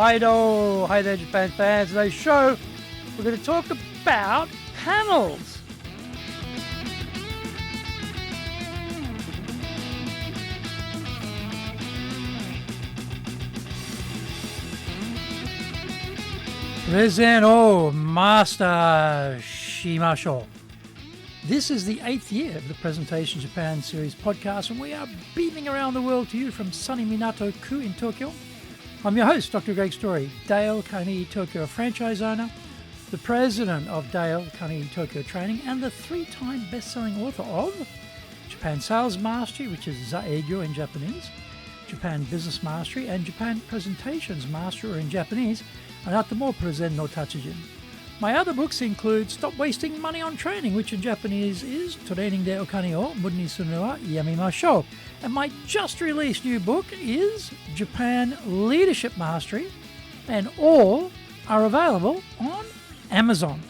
Maido! Hi there, Japan fans. Today's show, we're going to talk about panels. Present, Master Shimasho. This is the 8th year of the Presentation Japan series podcast, and we are beaming around the world to you from sunny Minato-ku in Tokyo. I'm your host, Dr. Greg Story, Dale Carnegie Tokyo franchise owner, the president of Dale Carnegie Tokyo Training, and the 3-time best-selling author of Japan Sales Mastery, which is Zaegyo in Japanese, Japan Business Mastery, and Japan Presentations Mastery, or in Japanese, Anatamo Present no Tachijin. My other books include Stop Wasting Money on Training, which in Japanese is Training de Okane o Muda ni suru no wa yamimashou. And my just released new book is Japan Leadership Mastery, and all are available on Amazon.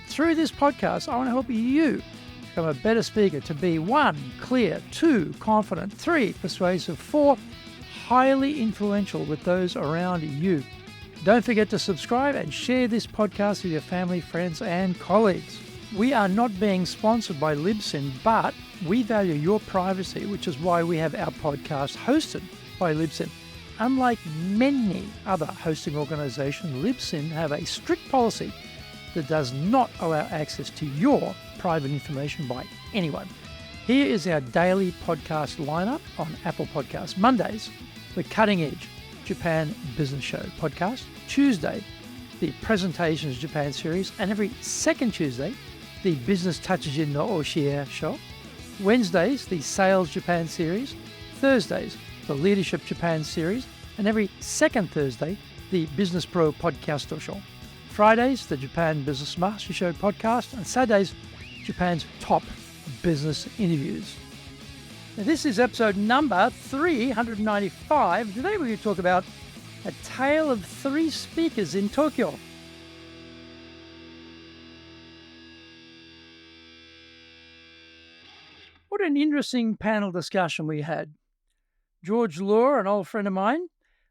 Through this podcast, I want to help you become a better speaker to be 1, clear, 2, confident, 3, persuasive, 4, highly influential with those around you. Don't forget to subscribe and share this podcast with your family, friends, and colleagues. We are not being sponsored by Libsyn, but we value your privacy, which is why we have our podcast hosted by Libsyn. Unlike many other hosting organizations, Libsyn have a strict policy that does not allow access to your private information by anyone. Here is our daily podcast lineup on Apple Podcasts. Mondays, the Cutting Edge Japan Business Show podcast. Tuesday, the Presentations Japan series, and every second Tuesday, the Business Tachijin no Oshie show. Wednesdays, the Sales Japan series. Thursdays, the Leadership Japan series, and every second Thursday, the Business Pro Podcast show. Fridays, the Japan Business Mastery Show podcast, and Saturdays, Japan's top business interviews. Now, this is episode number 395. Today we're going to talk about a tale of 3 speakers in Tokyo. What an interesting panel discussion we had. Georg Loer, an old friend of mine,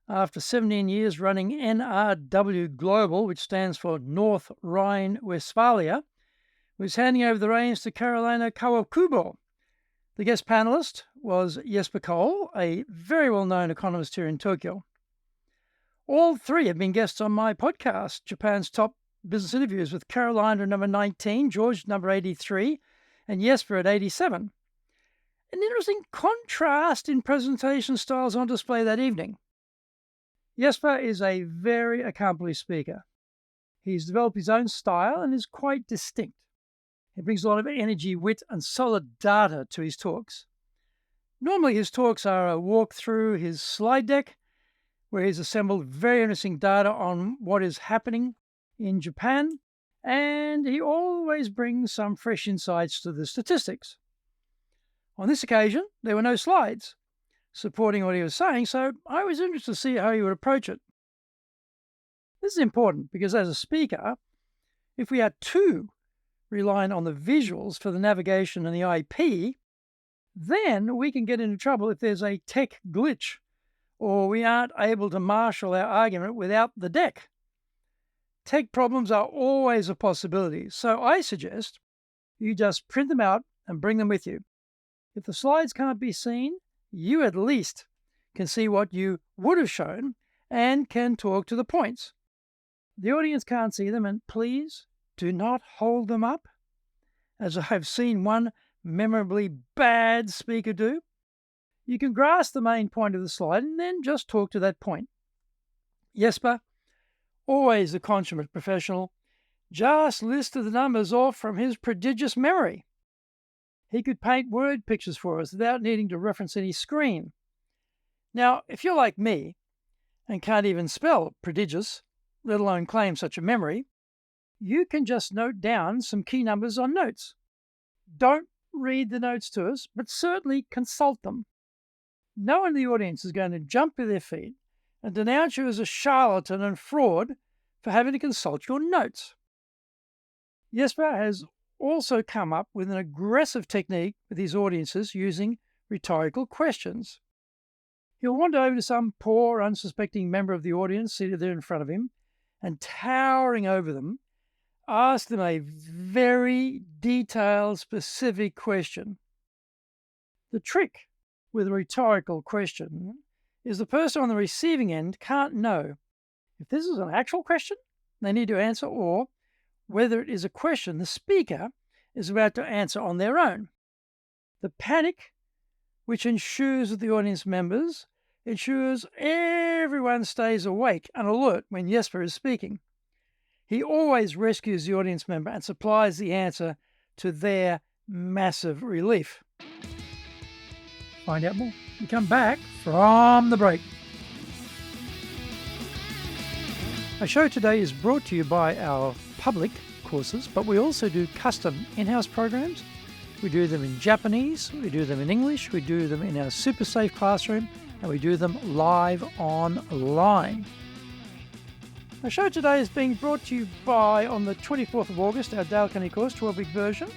after 17 years running NRW Global, which stands for North Rhine Westphalia, was handing over the reins to Carolina Kawakubo. The guest panelist was Jesper Koll, a very well-known economist here in Tokyo. All 3 have been guests on my podcast, Japan's Top Business Interviews, with Carolina at number 19, George number 83, and Jesper at 87. An interesting contrast in presentation styles on display that evening. Jesper is a very accomplished speaker. He's developed his own style and is quite distinct. He brings a lot of energy, wit, and solid data to his talks. Normally, his talks are a walk through his slide deck, where he's assembled very interesting data on what is happening in Japan, and he always brings some fresh insights to the statistics. On this occasion, there were no slides supporting what he was saying, so I was interested to see how he would approach it. This is important because as a speaker, if we are too reliant on the visuals for the navigation and the IP, then we can get into trouble if there's a tech glitch or we aren't able to marshal our argument without the deck. Tech problems are always a possibility, so I suggest you just print them out and bring them with you. If the slides can't be seen, you at least can see what you would have shown and can talk to the points. The audience can't see them, and please do not hold them up, as I've seen one memorably bad speaker do. You can grasp the main point of the slide and then just talk to that point. Jesper, always a consummate professional, just listed the numbers off from his prodigious memory. He could paint word pictures for us without needing to reference any screen. Now, if you're like me and can't even spell prodigious, let alone claim such a memory, you can just note down some key numbers on notes. Don't read the notes to us, but certainly consult them. No one in the audience is going to jump to their feet and denounce you as a charlatan and fraud for having to consult your notes. Jesper has also come up with an aggressive technique with his audiences using rhetorical questions. He'll wander over to some poor, unsuspecting member of the audience seated there in front of him and, towering over them, ask them a very detailed, specific question. The trick with a rhetorical question is the person on the receiving end can't know if this is an actual question they need to answer or whether it is a question the speaker is about to answer on their own. The panic which ensues with the audience members ensures everyone stays awake and alert when Jesper is speaking. He always rescues the audience member and supplies the answer to their massive relief. Find out more. We come back from the break. Our show today is brought to you by our public courses, but we also do custom in-house programs. We do them in Japanese, we do them in English, we do them in our super safe classroom, and we do them live online. Our show today is being brought to you by, on the 24th of August, our Dale Carnegie course, 12-week version.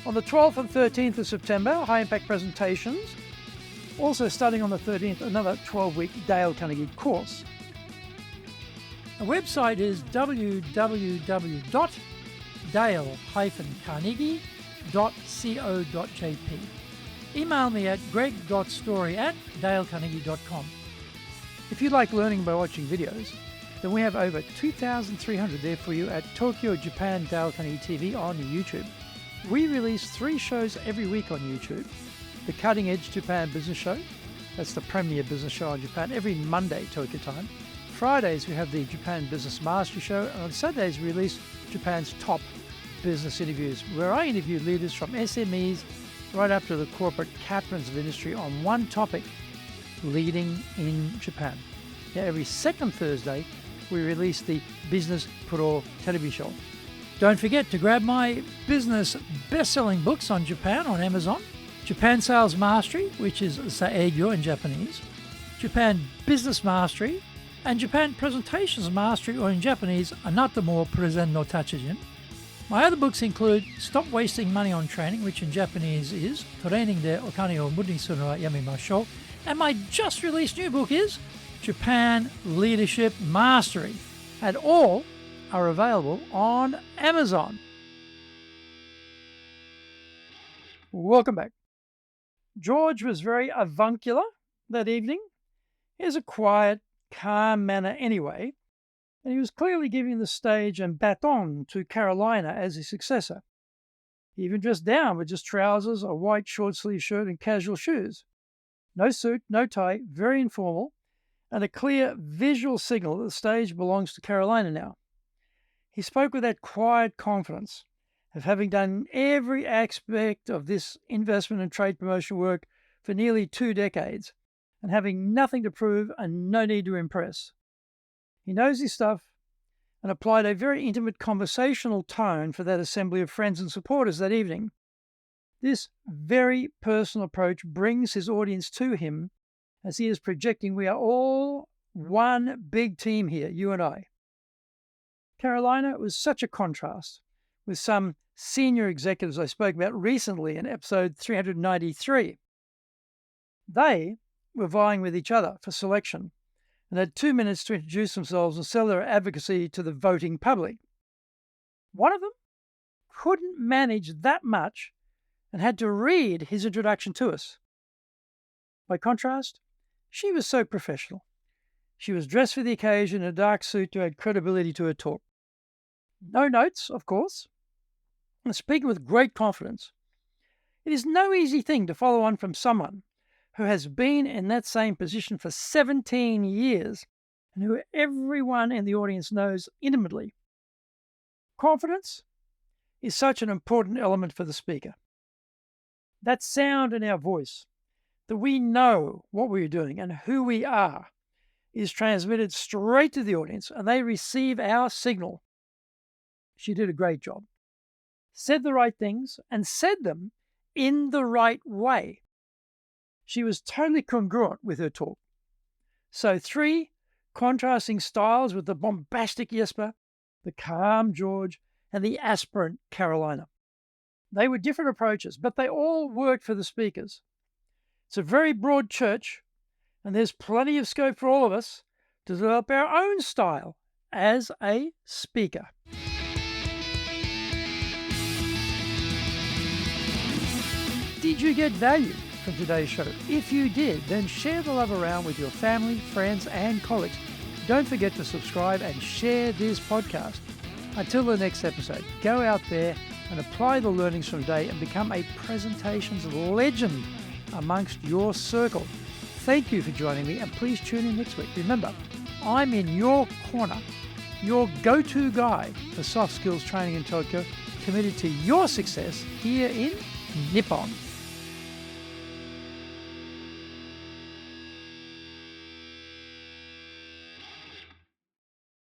On the 12th and 13th of September, high-impact presentations. Also starting on the 13th, another 12-week Dale Carnegie course. Our website is www.dale-carnegie.co.jp. Email me at greg.story@dalecarnegie.com. If you like learning by watching videos, then we have over 2,300 there for you at Tokyo, Japan, Dale Carnegie TV on YouTube. We release 3 shows every week on YouTube. The Cutting Edge Japan Business Show, that's the premier business show in Japan, every Monday Tokyo time. Fridays we have the Japan Business Mastery Show, and on Saturdays we release Japan's top business interviews, where I interview leaders from SMEs right up to the corporate captains of industry on one topic, leading in Japan. Now, every second Thursday we release the Business Pro television show. Don't forget to grab my business best-selling books on Japan on Amazon. Japan Sales Mastery, which is Saegyo in Japanese, Japan Business Mastery, and Japan Presentations Mastery, or in Japanese, Anata mo Presen no Tachijin. My other books include Stop Wasting Money on Training, which in Japanese is Training de Okane o Muri suru wa yamemashou, and my just released new book is Japan Leadership Mastery, and all are available on Amazon. Welcome back. George was very avuncular that evening. He has a quiet, calm manner anyway, and he was clearly giving the stage and baton to Carolina as his successor. He even dressed down with just trousers, a white short-sleeve shirt, and casual shoes. No suit, no tie, very informal, and a clear visual signal that the stage belongs to Carolina now. He spoke with that quiet confidence of having done every aspect of this investment and trade promotion work for nearly 2 decades, and having nothing to prove and no need to impress. He knows his stuff and applied a very intimate conversational tone for that assembly of friends and supporters that evening. This very personal approach brings his audience to him as he is projecting we are all one big team here, you and I. Carolina was such a contrast with some senior executives I spoke about recently in episode 393. They were vying with each other for selection and had 2 minutes to introduce themselves and sell their advocacy to the voting public. One of them couldn't manage that much and had to read his introduction to us. By contrast, she was so professional. She was dressed for the occasion in a dark suit to add credibility to her talk. No notes, of course, and speaking with great confidence. It is no easy thing to follow on from someone who has been in that same position for 17 years and who everyone in the audience knows intimately. Confidence is such an important element for the speaker. That sound in our voice, that we know what we're doing and who we are, is transmitted straight to the audience and they receive our signal. She did a great job. Said the right things and said them in the right way. She was totally congruent with her talk. So 3 contrasting styles with the bombastic Jesper, the calm George, and the aspirant Carolina. They were different approaches, but they all worked for the speakers. It's a very broad church, And there's plenty of scope for all of us to develop our own style as a speaker. Did you get value from today's show? If you did, then share the love around with your family, friends, and colleagues. Don't forget to subscribe and share this podcast. Until the next episode, go out there and apply the learnings from today and become a presentations legend amongst your circle. Thank you for joining me, and please tune in next week. Remember, I'm in your corner, your go-to guy for soft skills training in Tokyo, committed to your success here in Nippon.